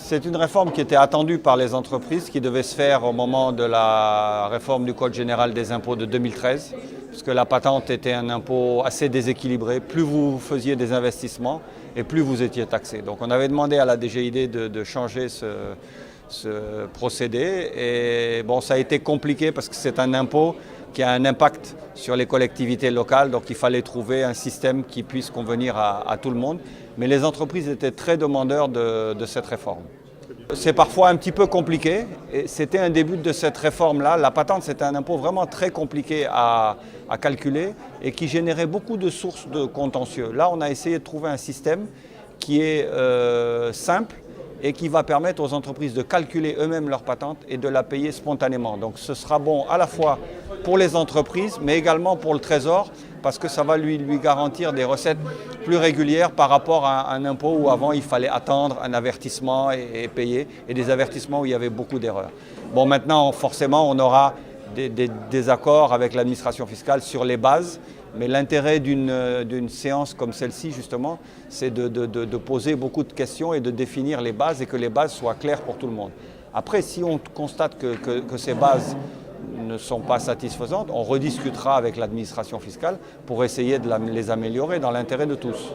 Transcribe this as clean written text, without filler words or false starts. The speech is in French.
C'est une réforme qui était attendue par les entreprises, qui devait se faire au moment de la réforme du Code général des impôts de 2013, parce que la patente était un impôt assez déséquilibré. Plus vous faisiez des investissements et plus vous étiez taxé. Donc on avait demandé à la DGID de changer ce procédé. Et bon, ça a été compliqué parce que c'est un impôt qui a un impact sur les collectivités locales, donc il fallait trouver un système qui puisse convenir à tout le monde. Mais les entreprises étaient très demandeurs de cette réforme. C'est parfois un petit peu compliqué, et c'était un début de cette réforme-là. La patente, c'était un impôt vraiment très compliqué à calculer et qui générait beaucoup de sources de contentieux. Là, on a essayé de trouver un système qui est simple et qui va permettre aux entreprises de calculer eux-mêmes leur patente et de la payer spontanément. Donc ce sera bon à la fois pour les entreprises, mais également pour le Trésor, parce que ça va lui garantir des recettes plus régulières par rapport à un impôt où avant il fallait attendre un avertissement et payer, et des avertissements où il y avait beaucoup d'erreurs. Bon, maintenant, forcément, on aura des accords avec l'administration fiscale sur les bases, mais l'intérêt d'une séance comme celle-ci, justement, c'est de poser beaucoup de questions et de définir les bases et que les bases soient claires pour tout le monde. Après, si on constate que ces bases ne sont pas satisfaisantes, on rediscutera avec l'administration fiscale pour essayer de les améliorer dans l'intérêt de tous.